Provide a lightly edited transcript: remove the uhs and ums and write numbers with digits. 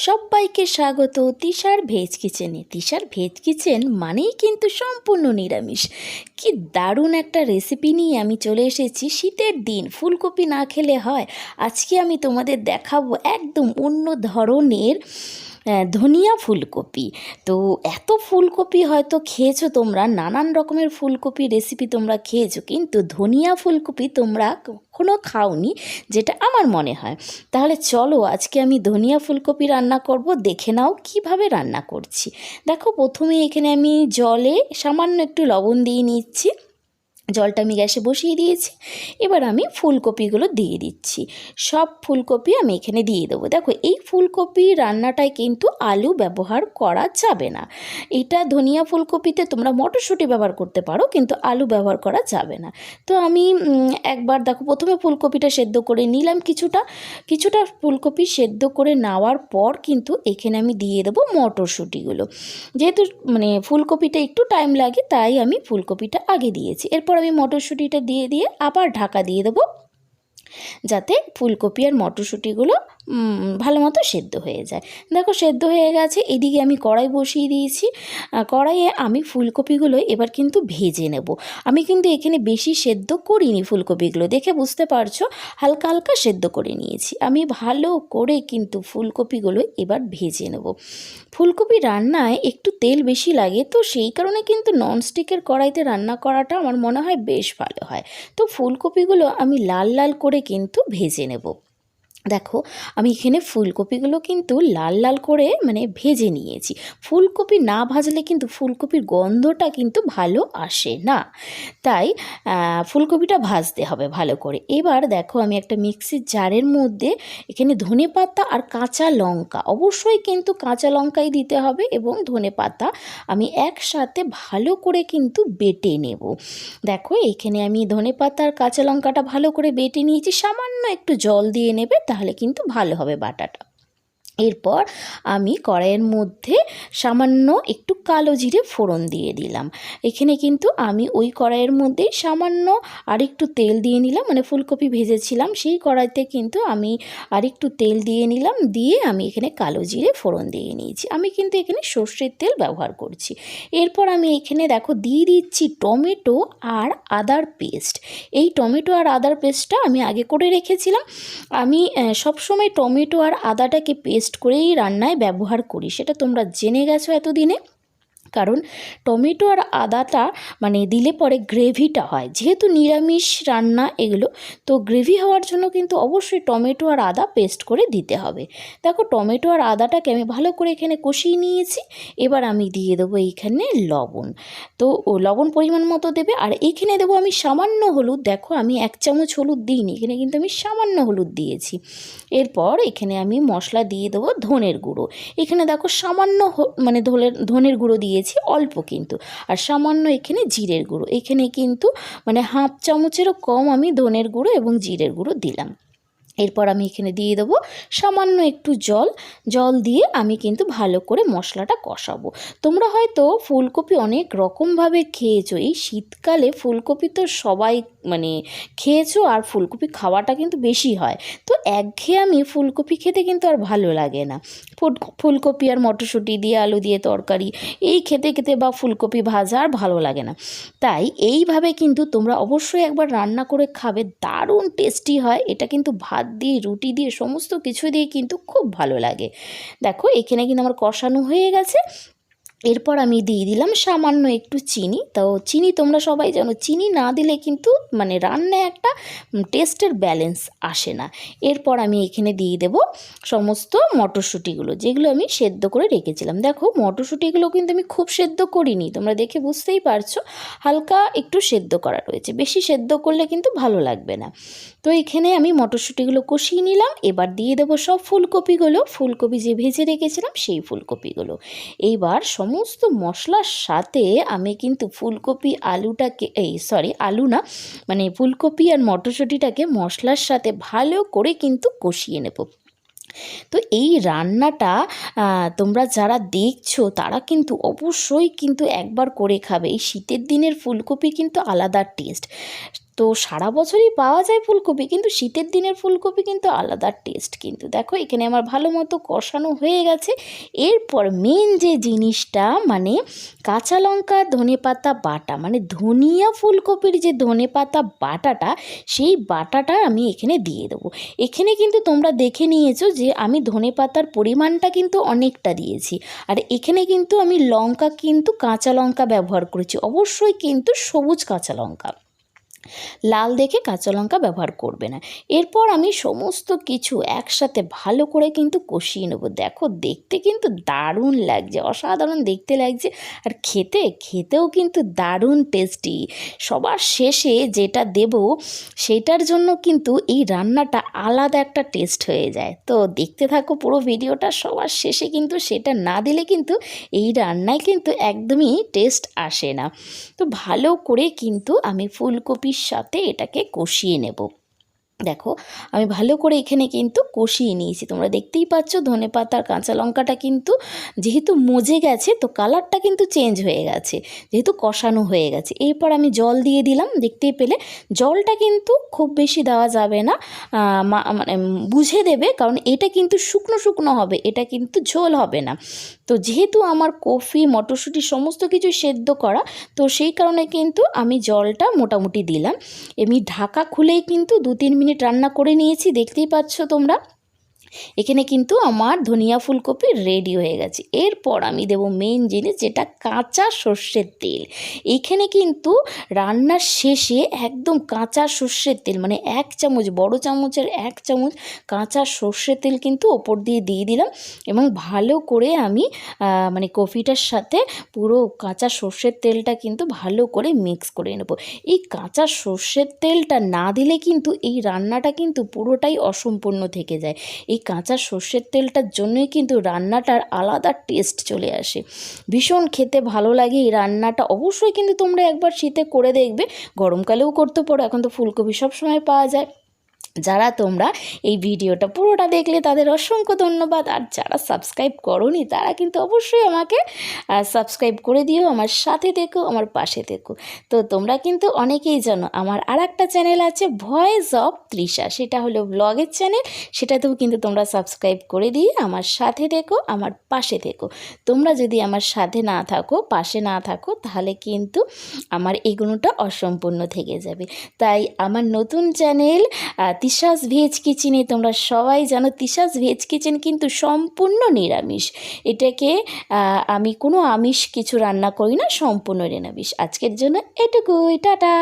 সবাইকে স্বাগত তিশার ভেজ কিচেনে। তিশার ভেজ কিচেন মানেই কিন্তু সম্পূর্ণ নিরামিষ। কি দারুণ একটা রেসিপি নিয়ে আমি চলে এসেছি। শীতের দিন ফুলকপি না খেলে হয়। আজকে আমি তোমাদের দেখাবো একদম অন্য ধরনের ধনিয়া ফুলকপি। তো এত ফুলকপি হয়তো খেয়েছো তোমরা, নানান রকমের ফুলকপি রেসিপি তোমরা খেয়েছো, কিন্তু ধনিয়া ফুলকপি তোমরা কখনো খাওনি, যেটা আমার মনে হয়। তাহলে চলো আজকে আমি ধনিয়া ফুলকপি রান্না করব, দেখে নাও কিভাবে রান্না করছি। দেখো, প্রথমে এখানে আমি জলে সামান্য একটু লবণ দিয়ে নিচ্ছি। জলটা আমি গ্যাসে বসিয়ে দিয়েছি। এবার আমি ফুলকপিগুলো দিয়ে দিচ্ছি। সব ফুলকপি আমি এখানে দিয়ে দেবো। দেখো, এই ফুলকপি রান্নাটায় কিন্তু আলু ব্যবহার করা যাবে না। এটা ধনিয়া ফুলকপিতে তোমরা মটরশুঁটি ব্যবহার করতে পারো, কিন্তু আলু ব্যবহার করা যাবে না। তো আমি একবার দেখো, প্রথমে ফুলকপিটা সেদ্ধ করে নিলাম। কিছুটা ফুলকপি সেদ্ধ করে নেওয়ার পর কিন্তু এখানে আমি দিয়ে দেবো মটরশুঁটিগুলো। যেহেতু ফুলকপিটা একটু টাইম লাগে, তাই আমি ফুলকপিটা আগে দিয়েছি। এরপর আমি মটরশুঁটিটা দিয়ে আবার ঢাকা দিয়ে দেবো, যাতে ফুলকপি আর মটরশুঁটিগুলো ভালো মতো সেদ্ধ হয়ে যায়। দেখো, সেদ্ধ হয়ে গেছে। এদিকে আমি কড়াই বসিয়ে দিয়েছি। কড়াইয়ে আমি ফুলকপিগুলো এবার কিন্তু ভেজে নেব। আমি কিন্তু এখানে বেশি সেদ্ধ করিনি ফুলকপিগুলো, দেখে বুঝতে পারছো, হালকা হালকা সেদ্ধ করে নিয়েছি। আমি ভালো করে কিন্তু ফুলকপিগুলো এবার ভেজে নেব। ফুলকপি রান্নায় একটু তেল বেশি লাগে, তো সেই কারণে কিন্তু ননস্টিকের কড়াইতে রান্না করাটা আমার মনে হয় বেশ ভালো হয়। তো ফুলকপিগুলো আমি লাল লাল করে কিন্তু ভেজে নেব। দেখো, আমি এখানে ফুলকপিগুলো কিন্তু লাল লাল করে ভেজে নিয়েছি। ফুলকপি না ভাজলে কিন্তু ফুলকপির গন্ধটা কিন্তু ভালো আসে না, তাই ফুলকপিটা ভাজতে হবে ভালো করে। এবার দেখো, আমি একটা মিক্সির জারের মধ্যে এখানে ধনেপাতা আর কাঁচা লঙ্কা, অবশ্যই কিন্তু কাঁচা লঙ্কাই দিতে হবে, এবং ধনেপাতা আমি একসাথে ভালো করে কিন্তু বেটে নেব। দেখো, এখানে আমি ধনেপাতা আর কাঁচা লঙ্কাটা ভালো করে বেটে নিয়েছি। সামান্য একটু জল দিয়ে নেবে, তাহলে কিন্তু ভালো হবে বাটাটা। এরপর আমি কড়াইয়ের মধ্যে সামান্য একটু কালো জিরে ফোড়ন দিয়ে দিলাম। এখানে কিন্তু আমি ওই কড়াইয়ের মধ্যেই সামান্য আরেকটু তেল দিয়ে নিলাম, ফুলকপি ভেজেছিলাম সেই কড়াইতে কিন্তু আমি আরেকটু তেল দিয়ে নিলাম। দিয়ে আমি এখানে কালো জিরে ফোড়ন দিয়ে নিয়েছি। আমি কিন্তু এখানে সর্ষের তেল ব্যবহার করছি। এরপর আমি এখানে দেখো দিয়ে দিচ্ছি টমেটো আর আদার পেস্ট। এই টমেটো আর আদার পেস্টটা আমি আগে করে রেখেছিলাম। আমি সবসময় টমেটো আর আদাটাকে পেস্ট করেই রান্নায় ব্যবহার করি, সেটা তোমরা জেনে গেছো এতদিনে। কারণ টমেটো আর আদাটা দিলে পরে গ্রেভিটা হয়, যেহেতু নিরামিষ রান্না এগুলো, তো গ্রেভি হওয়ার জন্য কিন্তু অবশ্যই টমেটো আর আদা পেস্ট করে দিতে হবে। দেখো, টমেটো আর আদাটাকে আমি ভালো করে এখানে কষিয়ে নিয়েছি। এবার আমি দিয়ে দেবো এইখানে লবণ। তো লবণ পরিমাণ মতো দেবে। আর এইখানে দেবো আমি সামান্য হলুদ। দেখো, আমি 1 চামচ হলুদ দিইনি, এখানে কিন্তু আমি সামান্য হলুদ দিয়েছি। এরপর এখানে আমি মশলা দিয়ে দেবো ধনের গুঁড়ো। এখানে দেখো সামান্য ধনের গুঁড়ো দিয়েছি, অল্প কিন্তু। আর সামান্য এখানে জিরের গুঁড়ো, এখানে কিন্তু 1/2 চামচেরও কম আমি ধনের গুঁড়ো এবং জিরের গুঁড়ো দিলাম। এরপর আমি এখানে দিয়ে দেবো সামান্য একটু জল দিয়ে আমি কিন্তু ভালো করে মশলাটা কষাবো। তোমরা হয়তো ফুলকপি অনেক রকমভাবে খেয়েছো। এই শীতকালে ফুলকপি তো সবাই খেয়েছো, আর ফুলকপি খাওয়াটা কিন্তু বেশি হয়। তো একঘেয়েমি ফুলকপি খেতে কিন্তু আর ভালো লাগে না। ফুলকপি আর মটরশুঁটি দিয়ে আলু দিয়ে তরকারি এই খেতে খেতে বা ফুলকপি ভাজা আর ভালো লাগে না। তাই এইভাবে কিন্তু তোমরা অবশ্যই একবার রান্না করে খাবে, দারুণ টেস্টি হয়। এটা কিন্তু ভাত দিয়ে, রুটি দিয়ে, সমস্ত কিছু দিয়ে কিন্তু খুব ভালো লাগে। দেখো, এখানে কিন্তু আমার কষানো হয়ে গেছে। এরপর আমি দিয়ে দিলাম সামান্য একটু চিনি। তো চিনি তোমরা সবাই জানো, চিনি না দিলে কিন্তু রান্নায় একটা টেস্টের ব্যালেন্স আসে না। এরপর আমি এখানে দিয়ে দেব সমস্ত মটরশুঁটিগুলো, যেগুলো আমি সেদ্ধ করে রেখেছিলাম। দেখো, মটরশুঁটিগুলো কিন্তু আমি খুব সেদ্ধ করিনি, তোমরা দেখে বুঝতেই পারছো, হালকা একটু সেদ্ধ করা রয়েছে। বেশি সেদ্ধ করলে কিন্তু ভালো লাগবে না। তো এখানে আমি মটরশুঁটিগুলো কষিয়ে নিলাম। এবার দিয়ে দেবো সব ফুলকপি যে ভেজে রেখেছিলাম সেই ফুলকপিগুলো। এইবার সমস্ত মশলার সাথে আমি কিন্তু আলু না, ফুলকপি আর মটরশুঁটিটাকে মশলার সাথে ভালো করে কিন্তু কষিয়ে নেব। তো এই রান্নাটা তোমরা যারা দেখছো তারা কিন্তু অবশ্যই কিন্তু একবার করে খাবে। এই শীতের দিনের ফুলকপি কিন্তু আলাদা টেস্ট। তো সারা বছরই পাওয়া যায় ফুলকপি, কিন্তু শীতের দিনের ফুলকপি কিন্তু আলাদা টেস্ট। কিন্তু দেখো এখানে আমার ভালো মতো কষানো হয়ে গেছে। এরপর মেন যে জিনিসটা মানে কাঁচা লঙ্কা ধনেপাতা বাটা, মানে ধনিয়া ফুলকপির যে ধনেপাতা বাটাটা, সেই বাটাটা আমি এখানে দিয়ে দেবো। এখানে কিন্তু তোমরা দেখে নিয়েছো যে আমি ধনেপাতার পরিমাণটা কিন্তু অনেকটা দিয়েছি। আর এখানে কিন্তু আমি লঙ্কা কিন্তু কাঁচা লঙ্কা ব্যবহার করেছি, অবশ্যই কিন্তু সবুজ কাঁচা লঙ্কা, লাল দেখে কাঁচা লঙ্কা ব্যবহার করবে না। এরপর আমি সমস্ত কিছু একসাথে ভালো করে কিন্তু কষিয়ে নেবো। দেখো দেখতে কিন্তু দারুণ লাগছে, অসাধারণ দেখতে লাগছে, আর খেতেও কিন্তু দারুণ টেস্টি। সবার শেষে যেটা দেব সেটার জন্য কিন্তু এই রান্নাটা আলাদা একটা টেস্ট হয়ে যায়। তো দেখতে থাকো পুরো ভিডিওটা, সবার শেষে কিন্তু সেটা না দিলে কিন্তু এই রান্নায় কিন্তু একদমই টেস্ট আসে না। তো ভালো করে কিন্তু আমি ফুলকপির সাথে এটাকে কষিয়ে নেব। দেখো আমি ভালো করে এখানে কিন্তু কষিয়ে নিয়েছি, তোমরা দেখতেই পাচ্ছ ধনেপাতার কাঁচা লঙ্কাটা কিন্তু যেহেতু মজে গেছে, তো কালারটা কিন্তু চেঞ্জ হয়ে গেছে, যেহেতু কষানো হয়ে গেছে। এরপর আমি জল দিয়ে দিলাম, দেখতেই পেলে জলটা কিন্তু খুব বেশি দেওয়া যাবে না, মানে বুঝে দেবে, কারণ এটা কিন্তু শুকনো শুকনো হবে, এটা কিন্তু ঝোল হবে না। তো যেহেতু আমার কফি মটরশুঁটি সমস্ত কিছু সেদ্ধ করা, তো সেই কারণে কিন্তু আমি জলটা মোটামুটি দিলাম। এমনি ঢাকা খুলেই কিন্তু 2-3 মিনিট রান্না করে নিয়েছি, দেখতেই পাচ্ছ তোমরা। এখানে কিন্তু আমার ধনিয়া ফুলকপি রেডি হয়ে গেছে। এরপর আমি দেব মেন জিনিস, যেটা কাঁচা সর্ষের তেল। এইখানে কিন্তু রান্নার শেষে একদম কাঁচা সর্ষের তেল, মানে 1 চামচ, বড় চামচের 1 চামচ কাঁচা সর্ষের তেল কিন্তু ওপর দিয়ে দিলাম, এবং ভালো করে আমি মানে কফিটার সাথে পুরো কাঁচা সর্ষের তেলটা কিন্তু ভালো করে মিক্স করে নেব। এই কাঁচা সর্ষের তেলটা না দিলে কিন্তু এই রান্নাটা কিন্তু পুরোটাই অসম্পূর্ণ থেকে যায়। এই কাঁচা সর্ষের তেলটার জন্যই কিন্তু রান্নাটার আলাদা টেস্ট চলে আসে, ভীষণ খেতে ভালো লাগে এই রান্নাটা। অবশ্যই কিন্তু তোমরা একবার শীতে করে দেখবে, গরমকালেও করতে পারো, এখন তো ফুলকপি সবসময় পাওয়া যায়। যারা তোমরা এই ভিডিওটা পুরোটা দেখলে তাদের অসংখ্য ধন্যবাদ, আর যারা সাবস্ক্রাইব করোনি তারা কিন্তু অবশ্যই আমাকে সাবস্ক্রাইব করে দিও, আমার সাথে থেকো, আমার পাশে থেকো। তো তোমরা কিন্তু অনেকেই জানো আমার আরেকটা চ্যানেল আছে ভয়েস অফ তৃষা, সেটা হলো ব্লগের চ্যানেল, সেটাতেও কিন্তু তোমরা সাবস্ক্রাইব করে দিয়ে আমার সাথে থেকো, আমার পাশে থেকো। তোমরা যদি আমার সাথে না থাকো, পাশে না থাকো, তাহলে কিন্তু আমার এগোনোটা অসম্পূর্ণ থেকে যাবে। তাই আমার নতুন চ্যানেল তিশাস ভেজ কিচেনে, তোমরা সবাই জানো তিশাস ভেজ কিচেন কিন্তু সম্পূর্ণ নিরামিষ। এটাকে আমি কোনো আমিষ কিছু রান্না করি না, সম্পূর্ণ নিরামিষ। আজকের জন্য এটুকুই, টাটা।